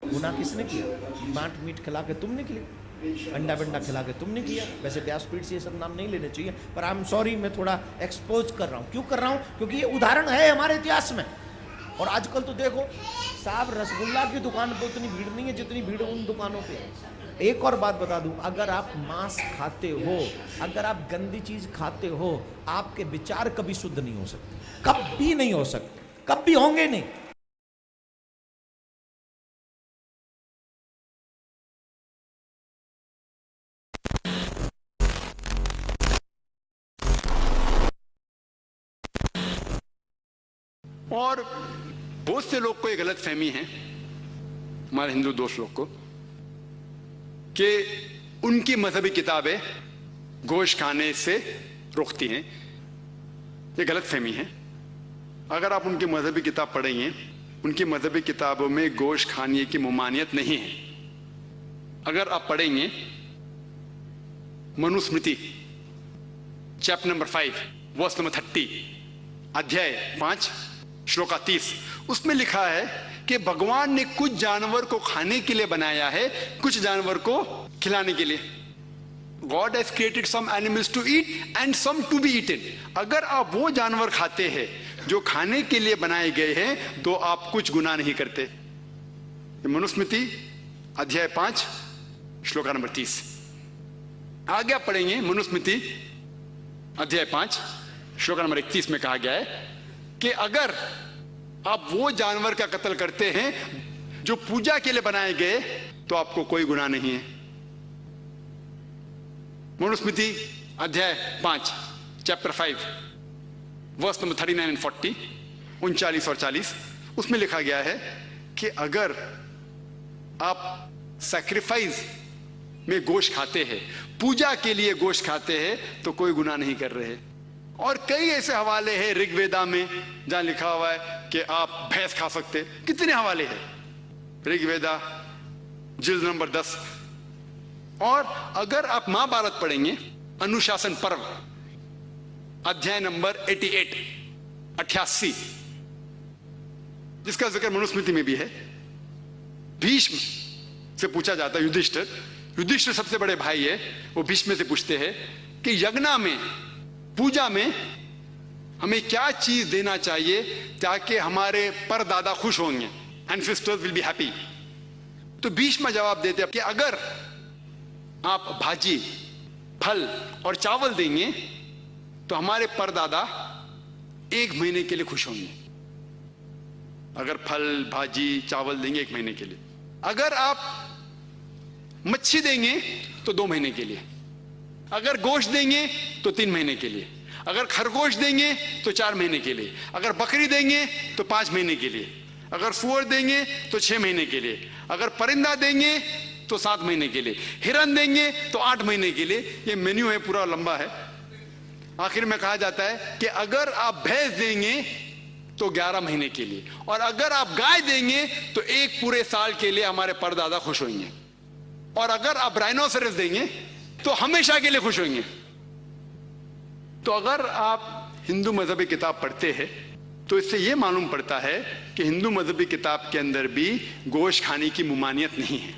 गुनाह किसने किया? मांट मीट खिला के तुमने किया, अंडा बंडा खिला के तुमने किया। वैसे व्यासपीठ से ये सब नाम नहीं लेने चाहिए, पर आई एम सॉरी, मैं थोड़ा एक्सपोज कर रहा हूँ। क्यों कर रहा हूँ? क्योंकि ये उदाहरण है हमारे इतिहास में। और आजकल तो देखो साहब, रसगुल्ला की दुकान पर उतनी भीड़ नहीं है जितनी भीड़ उन दुकानों पे। एक और बात बता दूं, अगर आप मांस खाते हो, अगर आप गंदी चीज खाते हो, आपके विचार कभी शुद्ध नहीं हो सकते, कभी नहीं हो सकते, कभी होंगे नहीं। और बहुत से लोग को ये गलत फहमी है, हमारे हिंदू दोस्त लोग को, कि उनकी मजहबी किताबें गोश्त खाने से रोकती हैं। ये गलत फहमी है। अगर आप उनकी मजहबी किताब पढ़ेंगे, उनकी मजहबी किताबों में गोश्त खाने की ममानियत नहीं है। अगर आप पढ़ेंगे Manusmriti chapter number 5 verse number 30, अध्याय 5 श्लोका 30, उसमें लिखा है कि भगवान ने कुछ जानवर को खाने के लिए बनाया है, कुछ जानवर को खिलाने के लिए। God has created some animals to eat and some to be eaten. अगर आप वो जानवर खाते हैं जो खाने के लिए बनाए गए हैं, तो आप कुछ गुनाह नहीं करते। मनुस्मृति अध्याय 5 श्लोका नंबर 30। आगे आप पढ़ेंगे मनुस्मृति अध्याय 5 श्लोका नंबर 31 में कहा गया है कि अगर आप वो जानवर का कत्ल करते हैं जो पूजा के लिए बनाए गए, तो आपको कोई गुनाह नहीं है। मनुस्मृति अध्याय 5 चैप्टर 5 वर्स नंबर 39 एंड 40, 39 और 40, उसमें लिखा गया है कि अगर आप सैक्रिफाइस में गोश्त खाते हैं, पूजा के लिए गोश्त खाते हैं, तो कोई गुनाह नहीं कर रहे। और कई ऐसे हवाले हैं ऋग्वेदा में जहां लिखा हुआ है कि आप भैंस खा सकते। कितने हवाले हैं ऋग्वेदा जिल्द नंबर 10। और अगर आप महाभारत पढ़ेंगे, अनुशासन पर्व अध्याय नंबर 88, जिसका जिक्र मनुस्मृति में भी है, भीष्म से पूछा जाता है, युधिष्ठिर सबसे बड़े भाई है, वो भीष्म से पूछते हैं कि यज्ञ में, पूजा में हमें क्या चीज देना चाहिए ताकि हमारे परदादा खुश होंगे, एंसेस्टर्स विल बी हैप्पी। तो भीष्म जवाब देते हैं कि अगर आप भाजी, फल और चावल देंगे तो हमारे परदादा 1 महीने के लिए खुश होंगे। अगर फल, भाजी, चावल देंगे 1 महीने के लिए। अगर आप मच्छी देंगे तो 2 महीने के लिए। अगर गोश्त देंगे तो 3 महीने के लिए। अगर खरगोश देंगे तो 4 महीने के लिए। अगर बकरी देंगे तो 5 महीने के लिए। अगर सुअर देंगे तो 6 महीने के लिए। अगर परिंदा देंगे तो 7 महीने के लिए। हिरन देंगे तो 8 महीने के लिए। ये मेन्यू है, पूरा लंबा है। आखिर में कहा जाता है कि अगर आप भैंस देंगे तो 11 महीने के लिए, और अगर आप गाय देंगे तो 1 पूरे साल के लिए हमारे परदादा खुश होंगे, और अगर आप राइनोसरस देंगे तो हमेशा के लिए खुश होंगे। तो अगर आप हिंदू मजहबी किताब पढ़ते हैं तो इससे यह मालूम पड़ता है कि हिंदू मजहबी किताब के अंदर भी गोश्त खाने की ममानियत नहीं है।